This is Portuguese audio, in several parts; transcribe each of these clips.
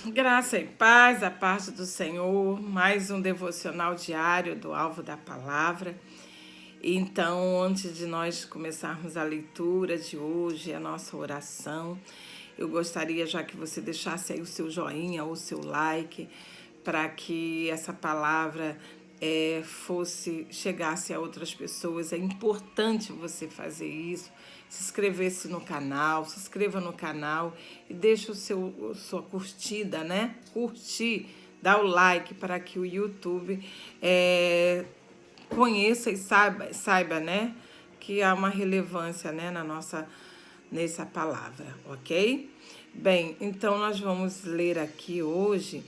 Graça e paz, a parte do Senhor, mais um devocional diário do Alvo da Palavra. Então, antes de nós começarmos a leitura de hoje, a nossa oração, eu gostaria já que você deixasse aí o seu joinha ou o seu like, para que essa palavra chegasse a outras pessoas. É importante você fazer isso. Se inscreva no canal e deixa sua curtida, né? Curtir, dá o like para que o YouTube conheça e saiba, né? Que há uma relevância, né, nessa palavra, ok? Bem, então nós vamos ler aqui hoje,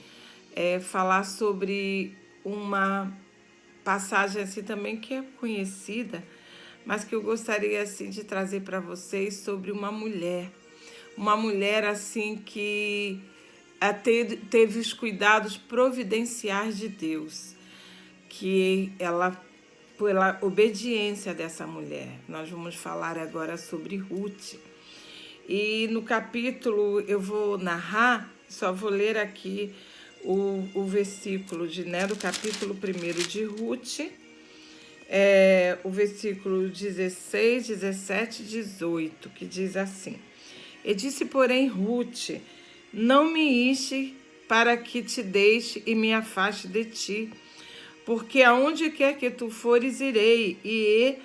falar sobre uma passagem assim também que é conhecida, mas que eu gostaria assim de trazer para vocês sobre uma mulher assim que teve os cuidados providenciais de Deus, que ela, pela obediência dessa mulher, nós vamos falar agora sobre Ruth. E no capítulo, eu vou narrar, só vou ler aqui o versículo do capítulo 1 de Ruth, o versículo 16, 17 e 18, que diz assim: E disse, porém, Ruth: Não me iste para que te deixe e me afaste de ti, porque aonde quer que tu fores, irei, e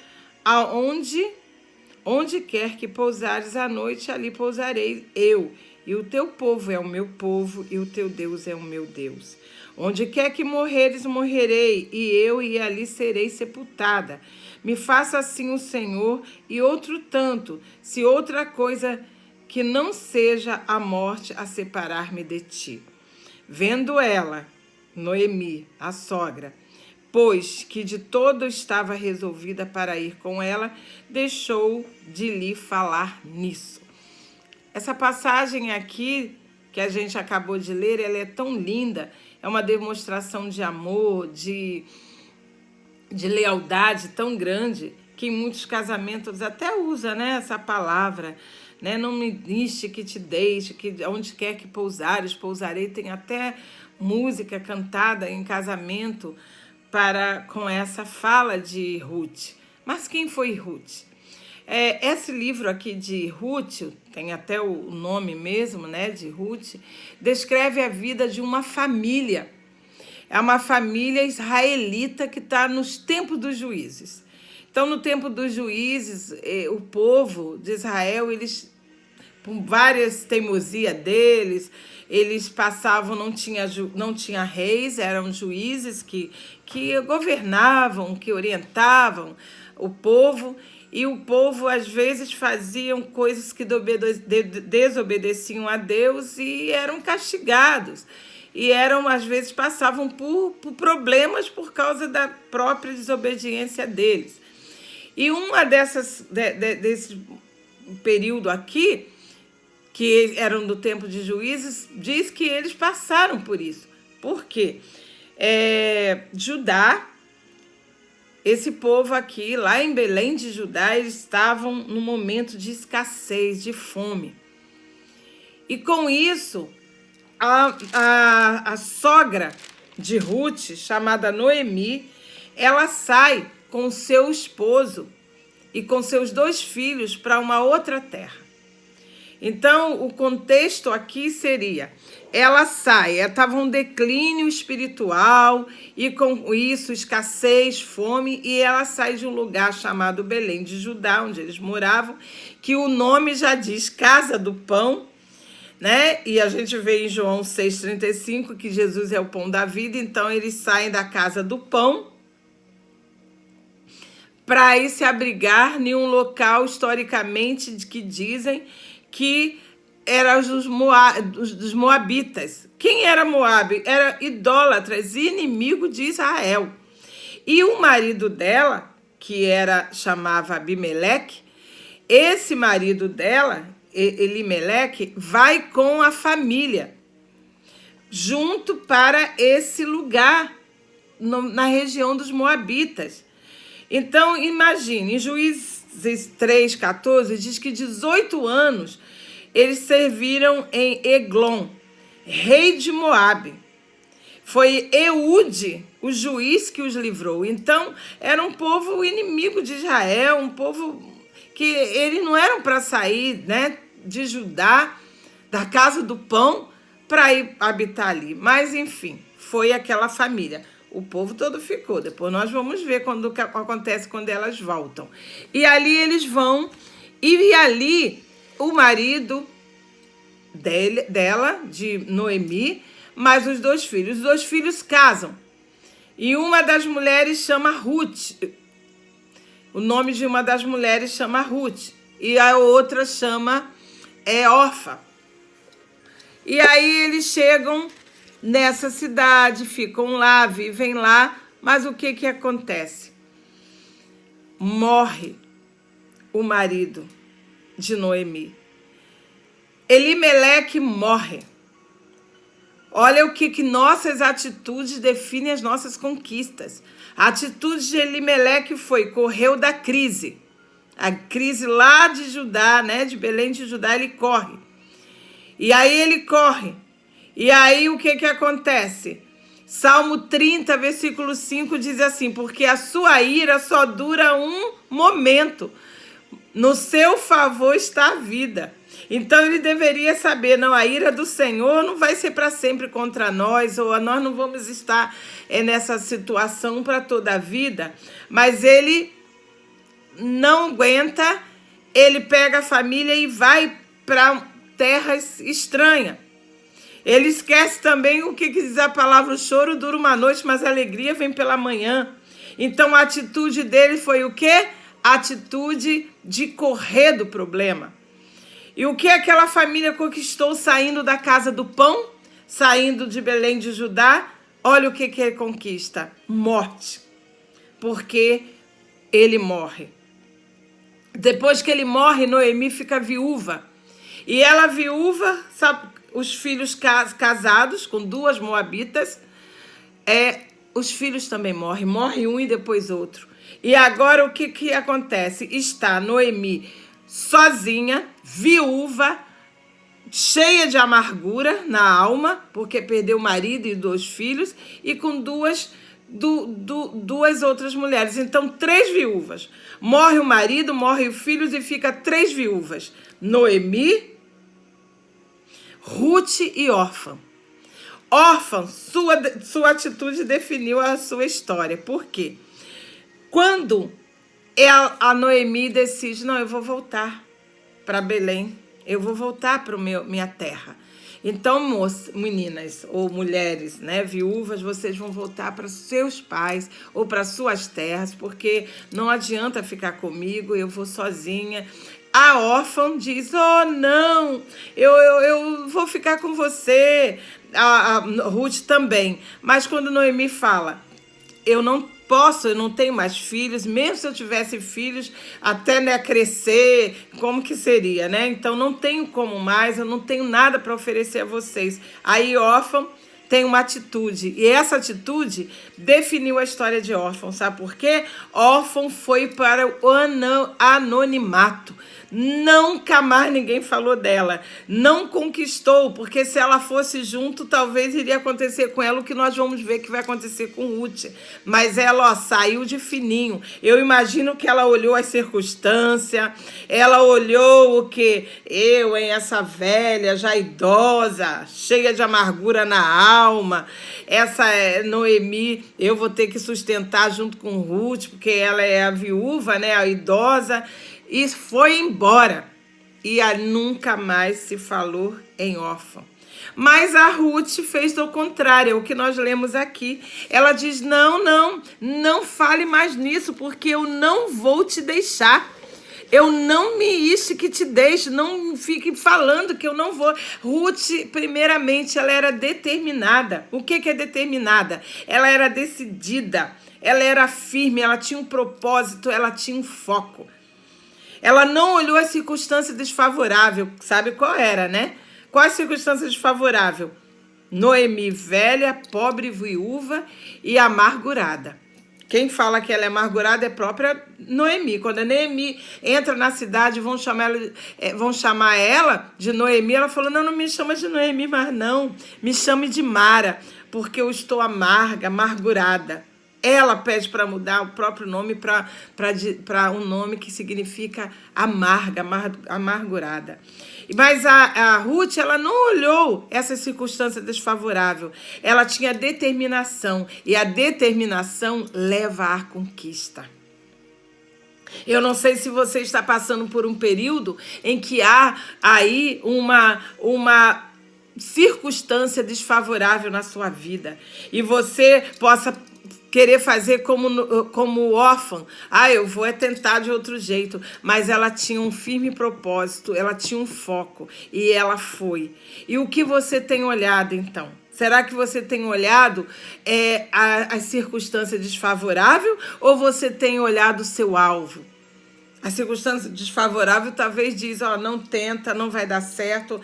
onde quer que pousares à noite, ali pousarei eu, e o teu povo é o meu povo, e o teu Deus é o meu Deus. Onde quer que morreres, morrerei, e ali serei sepultada. Me faça assim o Senhor, e outro tanto, se outra coisa que não seja a morte a separar-me de ti. Vendo ela, Noemi, a sogra, pois que de todo estava resolvida para ir com ela, deixou de lhe falar nisso. Essa passagem aqui, que a gente acabou de ler, ela é tão linda, é uma demonstração de amor, de lealdade tão grande, que em muitos casamentos até usa, né, essa palavra, né? Não me deixe que te deixe, que onde quer que pousares, pousarei. Tem até música cantada em casamento com essa fala de Ruth. Mas quem foi Ruth? Esse livro aqui de Ruth, tem até o nome mesmo, né, de Ruth, descreve a vida de uma família. É uma família israelita que está nos tempos dos juízes. Então, no tempo dos juízes, o povo de Israel, eles, por várias teimosias deles, eles passavam, não tinha reis, eram juízes que governavam, que orientavam o povo, e o povo às vezes faziam coisas que desobedeciam a Deus e eram castigados. E às vezes passavam por problemas por causa da própria desobediência deles. E uma desse período aqui, que eram do tempo de juízes, diz que eles passaram por isso. Por quê? Judá, esse povo aqui, lá em Belém de Judá, eles estavam num momento de escassez, de fome. E com isso, a sogra de Ruth, chamada Noemi, ela sai com seu esposo e com seus 2 filhos para uma outra terra. Então, o contexto aqui seria, ela sai, estava um declínio espiritual e com isso escassez, fome, e ela sai de um lugar chamado Belém de Judá, onde eles moravam, que o nome já diz Casa do Pão, né? E a gente vê em João 6,35 que Jesus é o pão da vida. Então eles saem da casa do pão para ir se abrigar em um local historicamente que dizem que era dos moabitas. Quem era Moabe? Era idólatras, inimigo de Israel. E o marido dela, que chamava Abimeleque, esse marido dela, Elimeleque, vai com a família junto para esse lugar na região dos Moabitas. Então, imagine, em Juízes 3,14 diz que 18 anos eles serviram em Eglon. rei de Moabe. Foi Eude, o juiz, que os livrou. Então, era um povo inimigo de Israel, um povo que eles não eram para sair, né, de Judá, da casa do pão, para ir habitar ali. Mas, enfim, foi aquela família. O povo todo ficou. Depois nós vamos ver o que acontece quando elas voltam. E ali eles vão, e ali o marido dela, de Noemi, mais os 2 filhos. Os 2 filhos casam. E uma das mulheres chama Ruth. O nome de uma das mulheres chama Ruth. E a outra chama Orfa. E aí eles chegam nessa cidade, ficam lá, vivem lá. Mas o que acontece? Morre o marido de Noemi. Elimeleque morre. Olha o que nossas atitudes definem as nossas conquistas. A atitude de Elimeleque correu da crise. A crise lá de Judá, né, de Belém de Judá, ele corre. E aí ele corre. E aí o que acontece? Salmo 30, versículo 5 diz assim: porque a sua ira só dura um momento. No seu favor está a vida. Então ele deveria saber, não, a ira do Senhor não vai ser para sempre contra nós, ou nós não vamos estar nessa situação para toda a vida, mas ele não aguenta, ele pega a família e vai para terras estranhas. Ele esquece também o que diz a palavra: o choro dura uma noite, mas a alegria vem pela manhã. Então a atitude dele foi o quê? A atitude de correr do problema. E o que aquela família conquistou saindo da casa do pão, saindo de Belém de Judá? Olha o que ele conquista: morte. Porque ele morre. Depois que ele morre, Noemi fica viúva. E ela viúva, sabe, os filhos casados com 2 moabitas, os filhos também morrem. Morre um e depois outro. E agora o que acontece? Está Noemi sozinha, viúva, cheia de amargura na alma, porque perdeu o marido e 2 filhos, e com duas outras mulheres. Então, 3 viúvas. Morre o marido, morre os filhos e fica 3 viúvas. Noemi, Ruth e Orfa. Orfa, sua atitude definiu a sua história. Por quê? Quando a Noemi decide: não, eu vou voltar para Belém, eu vou voltar para minha terra. Então, meninas ou mulheres, né, viúvas, vocês vão voltar para seus pais ou para suas terras, porque não adianta ficar comigo, eu vou sozinha. A órfã diz: oh, não, eu vou ficar com você. A Ruth também. Mas quando Noemi fala: eu não posso, eu não tenho mais filhos, mesmo se eu tivesse filhos, até, né, crescer, como que seria, né? Então não tenho como mais, eu não tenho nada para oferecer a vocês. Aí órfã tem uma atitude, e essa atitude definiu a história de órfão, sabe por quê? Órfão foi para o anonimato. Nunca mais ninguém falou dela, não conquistou, porque se ela fosse junto, talvez iria acontecer com ela o que nós vamos ver que vai acontecer com Ruth. Mas ela, saiu de fininho. Eu imagino que ela olhou as circunstâncias, ela olhou o que? Essa velha, já idosa, cheia de amargura na alma, essa Noemi, eu vou ter que sustentar junto com Ruth, porque ela é a viúva, né, a idosa. E foi embora. E nunca mais se falou em órfão. Mas a Ruth fez o contrário, é o que nós lemos aqui. Ela diz: não fale mais nisso, porque eu não vou te deixar. Eu não me que te deixe, não fique falando que eu não vou. Ruth, primeiramente, ela era determinada. O que é determinada? Ela era decidida, ela era firme, ela tinha um propósito, ela tinha um foco. Ela não olhou a circunstância desfavorável. Sabe qual era, né? Qual a circunstância desfavorável? Noemi, velha, pobre, viúva e amargurada. Quem fala que ela é amargurada é a própria Noemi. Quando a Noemi entra na cidade, vão chamar ela de Noemi, ela falou, não me chama de Noemi mais não, me chame de Mara, porque eu estou amargurada. Ela pede para mudar o próprio nome para um nome que significa amargurada. Mas a Ruth, ela não olhou essa circunstância desfavorável. Ela tinha determinação. E a determinação leva à conquista. Eu não sei se você está passando por um período em que há aí uma circunstância desfavorável na sua vida. E você possa querer fazer como órfã. Eu vou tentar de outro jeito. Mas ela tinha um firme propósito, ela tinha um foco. E ela foi. E o que você tem olhado, então? Será que você tem olhado a circunstância desfavorável ou você tem olhado o seu alvo? A circunstância desfavorável talvez diz, não tenta, não vai dar certo,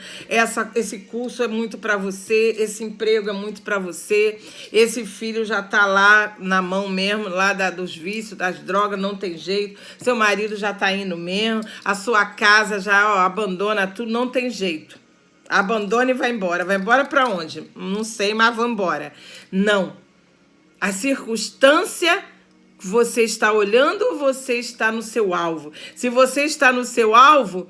esse curso é muito para você, esse emprego é muito para você, esse filho já está lá na mão mesmo, lá dos vícios, das drogas, não tem jeito, seu marido já está indo mesmo, a sua casa já abandona tudo, não tem jeito. Abandona e vai embora. Vai embora para onde? Não sei, mas vou embora. Não. A circunstância você está olhando ou você está no seu alvo? Se você está no seu alvo,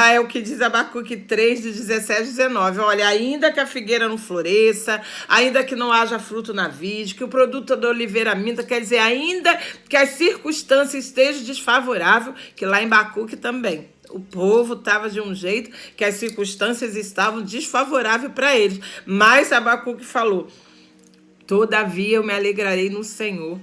é o que diz Abacuque 3, de 17 a 19. Olha, ainda que a figueira não floresça, ainda que não haja fruto na vide, que o produto da oliveira minta, quer dizer, ainda que as circunstâncias estejam desfavoráveis, que lá em Abacuque também. O povo estava de um jeito que as circunstâncias estavam desfavoráveis para eles. Mas Abacuque falou, todavia eu me alegrarei no Senhor,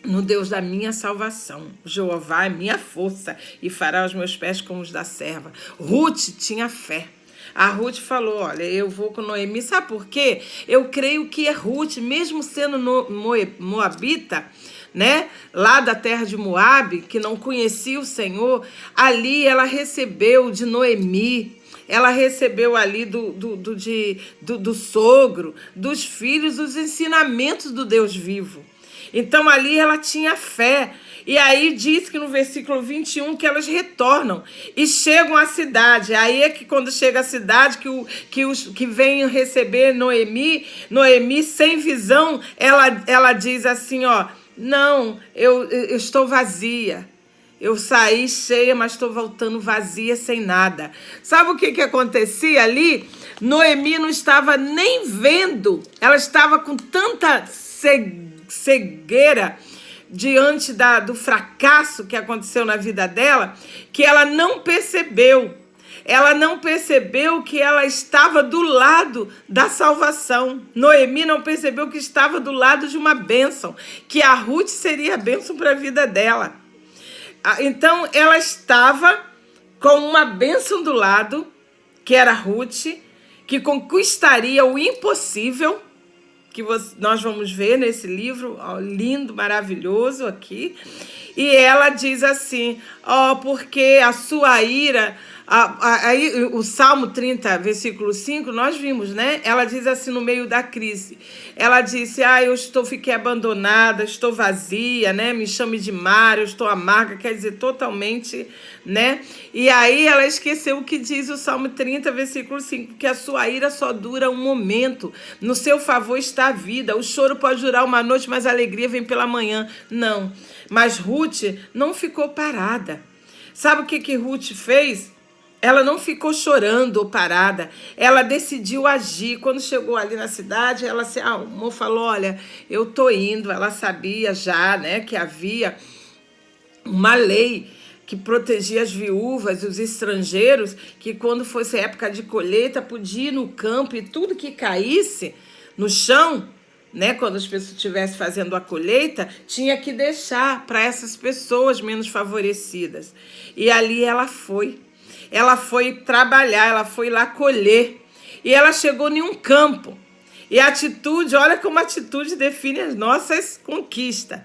no Deus da minha salvação. Jeová é minha força e fará os meus pés como os da serva. Ruth tinha fé. A Ruth falou, olha, eu vou com Noemi. Sabe por quê? Eu creio que Ruth, mesmo sendo moabita, né, lá da terra de Moabe, que não conhecia o Senhor, ali ela recebeu de Noemi, ela recebeu ali do sogro, dos filhos, os ensinamentos do Deus vivo. Então ali ela tinha fé. E aí diz que no versículo 21 que elas retornam e chegam à cidade. Aí é que quando chega à cidade, que vem receber Noemi sem visão, ela diz assim, não, eu estou vazia. Eu saí cheia, mas estou voltando vazia, sem nada. Sabe o que acontecia ali? Noemi não estava nem vendo. Ela estava com tanta cegueira diante do fracasso que aconteceu na vida dela, que ela não percebeu. Ela não percebeu que ela estava do lado da salvação. Noemi não percebeu que estava do lado de uma bênção, que a Ruth seria a bênção para a vida dela. Então, ela estava com uma bênção do lado, que era Ruth, que conquistaria o impossível, que nós vamos ver nesse livro, lindo, maravilhoso aqui. E ela diz assim, porque a sua ira... Aí o Salmo 30, versículo 5, nós vimos, né? Ela diz assim no meio da crise. Ela disse, fiquei abandonada, estou vazia, né? Me chame de Mara, eu estou amarga, quer dizer, totalmente, né? E aí ela esqueceu o que diz o Salmo 30, versículo 5, que a sua ira só dura um momento. No seu favor está a vida. O choro pode durar uma noite, mas a alegria vem pela manhã. Não. Mas Ruth não ficou parada. Sabe o que Ruth fez? Ela não ficou chorando ou parada, ela decidiu agir. Quando chegou ali na cidade, ela o falou, olha, eu tô indo. Ela sabia já, né, que havia uma lei que protegia as viúvas, os estrangeiros, que quando fosse época de colheita, podia ir no campo e tudo que caísse no chão, né, quando as pessoas estivessem fazendo a colheita, tinha que deixar para essas pessoas menos favorecidas. E ali ela foi. Ela foi trabalhar, ela foi lá colher. E ela chegou em um campo. E a atitude, olha como a atitude define as nossas conquistas.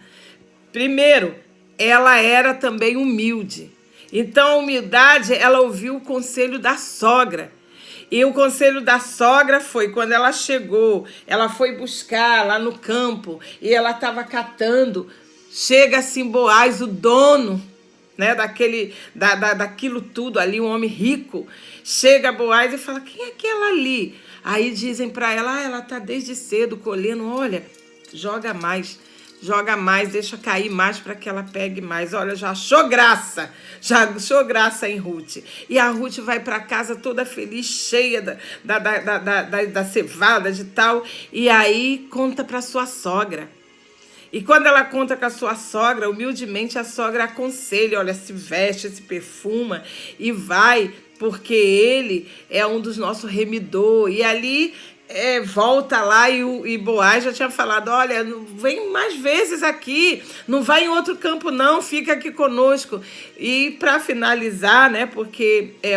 Primeiro, ela era também humilde. Então, a humildade, ela ouviu o conselho da sogra. E o conselho da sogra foi, quando ela chegou, ela foi buscar lá no campo, e ela estava catando chega assim Boaz, o dono, né, daquilo tudo ali, um homem rico. Chega Boaz e fala: quem é aquela ali? Aí dizem para ela: ela tá desde cedo colhendo. Olha, joga mais, deixa cair mais para que ela pegue mais. Olha, já achou graça em Ruth. E a Ruth vai para casa toda feliz, cheia da cevada de tal, e aí conta para sua sogra. E quando ela conta com a sua sogra, humildemente a sogra aconselha: olha, se veste, se perfuma e vai, porque ele é um dos nossos remidor. E ali volta lá e Boaz já tinha falado: olha, vem mais vezes aqui, não vai em outro campo não, fica aqui conosco. E para finalizar, né, porque é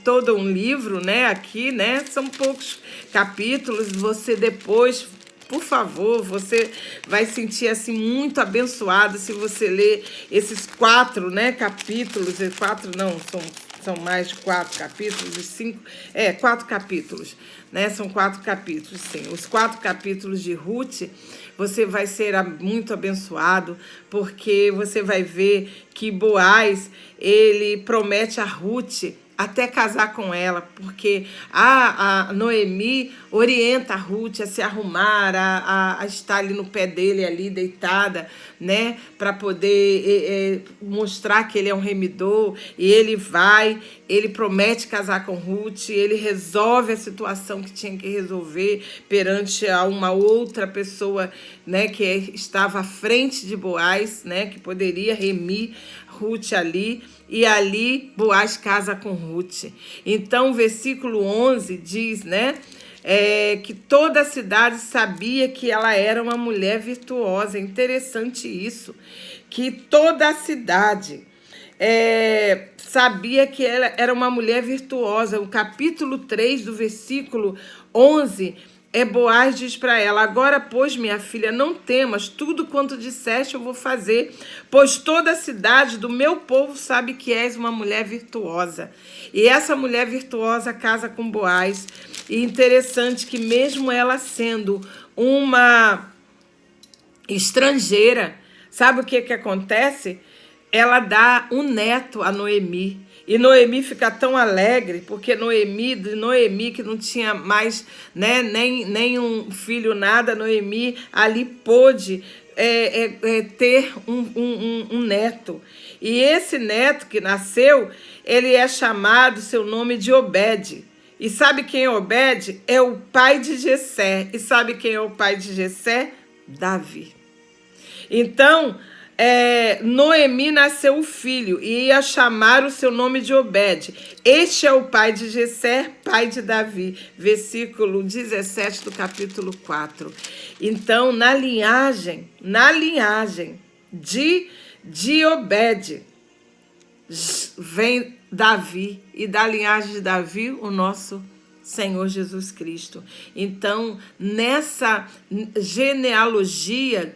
todo um livro, né, aqui, né, são poucos capítulos, você depois, por favor, você vai sentir assim muito abençoado se você ler esses 4, né, capítulos. 4 não, são mais de 4 capítulos, e 5, 4 capítulos, né? São 4 capítulos, sim. Os 4 capítulos de Ruth, você vai ser muito abençoado, porque você vai ver que Boaz, ele promete a Ruth até casar com ela, porque a Noemi orienta a Ruth a se arrumar, a estar ali no pé dele, ali deitada, né, para poder mostrar que ele é um remidor. E ele promete casar com Ruth, ele resolve a situação que tinha que resolver perante a uma outra pessoa, né, que estava à frente de Boaz, né, que poderia remir Ruth ali. E ali Boaz casa com Ruth. Então o versículo 11 diz, né, que toda a cidade sabia que ela era uma mulher virtuosa. É interessante isso, que toda a cidade sabia que ela era uma mulher virtuosa. O capítulo 3 do versículo 11, Boaz diz para ela: agora, pois, minha filha, não temas, tudo quanto disseste eu vou fazer, pois toda a cidade do meu povo sabe que és uma mulher virtuosa. E essa mulher virtuosa casa com Boaz. E interessante que mesmo ela sendo uma estrangeira, sabe o que acontece? Ela dá um neto a Noemi. E Noemi fica tão alegre, porque Noemi que não tinha mais, né, nem um filho, nada, Noemi ali pôde ter um neto. E esse neto que nasceu, ele é chamado, seu nome, de Obed. E sabe quem é Obed? É o pai de Jessé. E sabe quem é o pai de Jessé? Davi. Então, Noemi nasceu o filho e ia chamar o seu nome de Obed. Este é o pai de Jessé, pai de Davi. Versículo 17 do capítulo 4. Então, na linhagem de Obed vem Davi, e da linhagem de Davi o nosso Senhor Jesus Cristo. Então, nessa genealogia,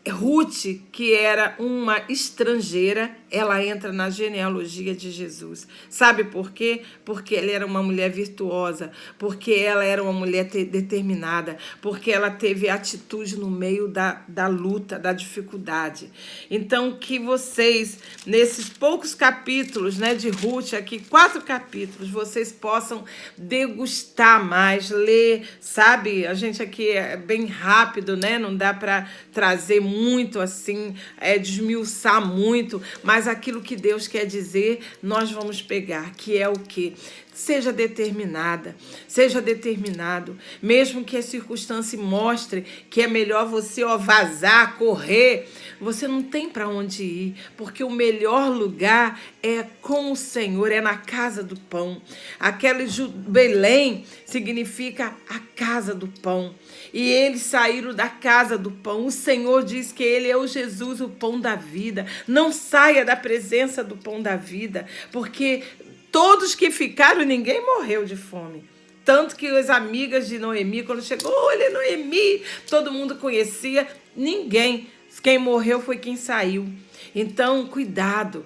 Ruth, que era uma estrangeira, ela entra na genealogia de Jesus. Sabe por quê? Porque ela era uma mulher virtuosa, porque ela era uma mulher determinada, porque ela teve atitude no meio da luta, da dificuldade. Então, que vocês, nesses poucos capítulos, né, de Ruth, aqui, 4 capítulos, vocês possam degustar mais, ler, sabe? A gente aqui é bem rápido, né? Não dá para trazer muito assim, desmiuçar muito, mas aquilo que Deus quer dizer, nós vamos pegar, que é o quê? Seja determinada, seja determinado, mesmo que a circunstância mostre que é melhor você vazar, correr, você não tem para onde ir, porque o melhor lugar é com o Senhor, é na casa do pão. Aquele Belém significa a casa do pão. E eles saíram da casa do pão. O Senhor diz que Ele é o Jesus, o pão da vida. Não saia da presença do pão da vida, porque todos que ficaram, ninguém morreu de fome. Tanto que as amigas de Noemi, quando chegou, olha, Noemi, todo mundo conhecia, ninguém. Quem morreu foi quem saiu. Então, cuidado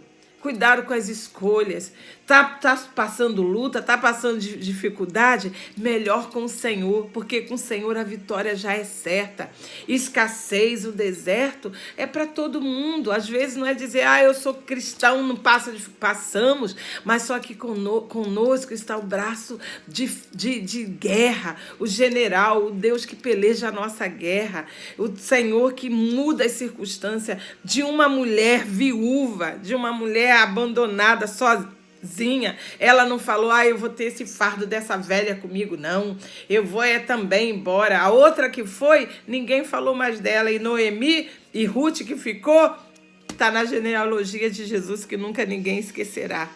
com as escolhas. Tá passando luta, tá passando dificuldade, melhor com o Senhor, porque com o Senhor a vitória já é certa. Escassez, o deserto é para todo mundo. Às vezes não é dizer, eu sou cristão, não passamos, mas só que conosco está o braço de guerra, o general, o Deus que peleja a nossa guerra, o Senhor que muda as circunstâncias de uma mulher viúva, de uma mulher abandonada, sozinha. Ela não falou, eu vou ter esse fardo dessa velha comigo, não. Eu vou também embora. A outra que foi, ninguém falou mais dela. E Noemi e Ruth que ficou, está na genealogia de Jesus, que nunca ninguém esquecerá.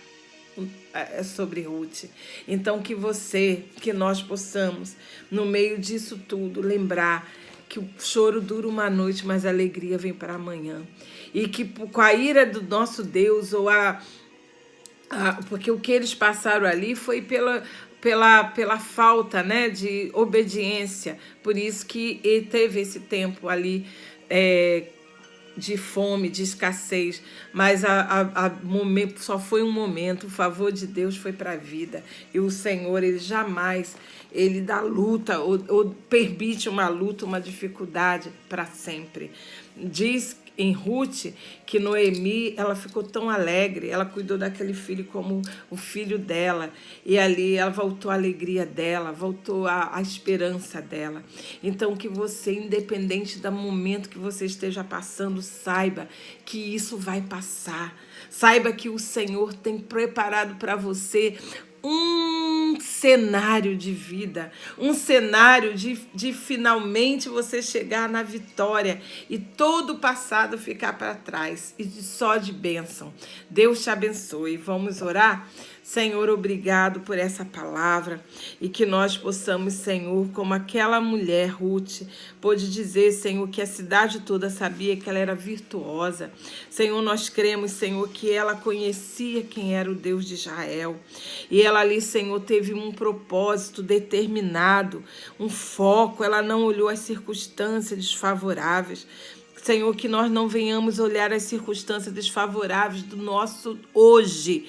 É sobre Ruth. Então que nós possamos, no meio disso tudo, lembrar que o choro dura uma noite, mas a alegria vem para amanhã. E que com a ira do nosso Deus, ou porque o que eles passaram ali foi pela falta, né, de obediência. Por isso que ele teve esse tempo ali de fome, de escassez, mas momento, só foi um momento. O favor de Deus foi para a vida, e o Senhor, ele jamais dá luta ou permite uma luta, uma dificuldade para sempre. Diz em Ruth que Noemi, ela ficou tão alegre, ela cuidou daquele filho como o filho dela, e ali ela voltou a alegria dela, voltou a esperança dela. Então que você, independente do momento que você esteja passando, saiba que isso vai passar, saiba que o Senhor tem preparado para você um cenário de vida, um cenário de finalmente você chegar na vitória e todo o passado ficar para trás, e só de bênção. Deus te abençoe. Vamos orar? Senhor, obrigado por essa palavra, e que nós possamos, Senhor, como aquela mulher, Ruth, pôde dizer, Senhor, que a cidade toda sabia que ela era virtuosa. Senhor, nós cremos, Senhor, que ela conhecia quem era o Deus de Israel, e ela ali, Senhor, teve um propósito determinado, um foco. Ela não olhou as circunstâncias desfavoráveis. Senhor, que nós não venhamos olhar as circunstâncias desfavoráveis do nosso hoje.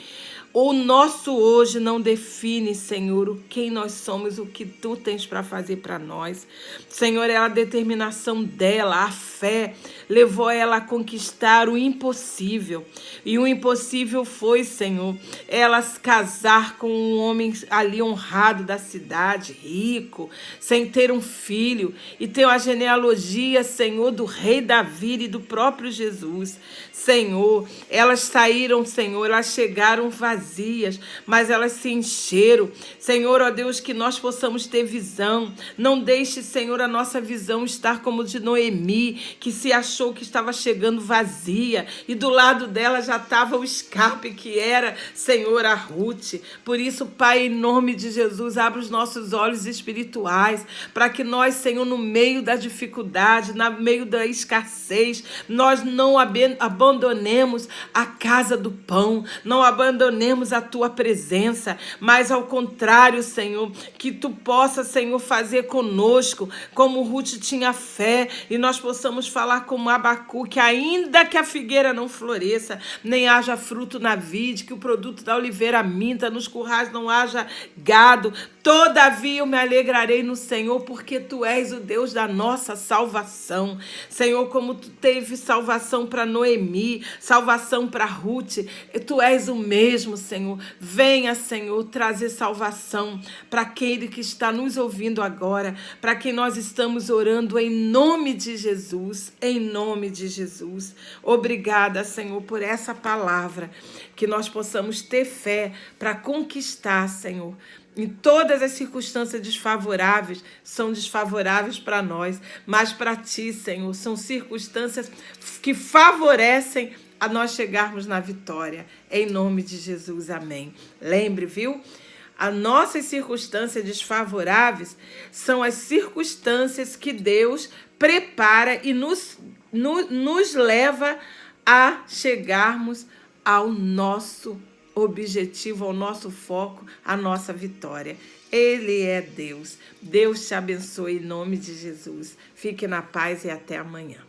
O nosso hoje não define, Senhor, quem nós somos, o que Tu tens para fazer para nós. Senhor, a determinação dela, a fé, levou ela a conquistar o impossível. E o impossível foi, Senhor, ela se casar com um homem ali honrado da cidade, rico, sem ter um filho, e ter uma genealogia, Senhor, do rei Davi e do próprio Jesus. Senhor, elas saíram, Senhor, elas chegaram vazias, mas elas se encheram. Senhor, ó Deus, que nós possamos ter visão. Não deixe, Senhor, a nossa visão estar como de Noemi, que se achou que estava chegando vazia, e do lado dela já estava o escape, que era, Senhor, a Ruth. Por isso, Pai, em nome de Jesus, abre os nossos olhos espirituais, para que nós, Senhor, no meio da dificuldade, no meio da escassez, nós não abandonemos a casa do pão, não abandonemos a Tua presença, mas ao contrário, Senhor, que Tu possa, Senhor, fazer conosco, como Ruth tinha fé, e nós possamos falar como Abacuque, ainda que a figueira não floresça, nem haja fruto na vide, que o produto da oliveira minta, nos currais não haja gado, todavia eu me alegrarei no Senhor, porque Tu és o Deus da nossa salvação. Senhor, como Tu teve salvação para Noemi, salvação para Ruth, Tu és o mesmo, Senhor. Venha, Senhor, trazer salvação para aquele que está nos ouvindo agora, para quem nós estamos orando em nome de Jesus, em nome de Jesus. Obrigada, Senhor, por essa palavra, que nós possamos ter fé para conquistar, Senhor. Em todas as circunstâncias desfavoráveis, são desfavoráveis para nós, mas para Ti, Senhor, são circunstâncias que favorecem a nós chegarmos na vitória. Em nome de Jesus, amém. Lembre, viu? As nossas circunstâncias desfavoráveis são as circunstâncias que Deus prepara e nos leva a chegarmos ao nosso objetivo, ao nosso foco, à nossa vitória. Ele é Deus. Deus te abençoe em nome de Jesus. Fique na paz e até amanhã.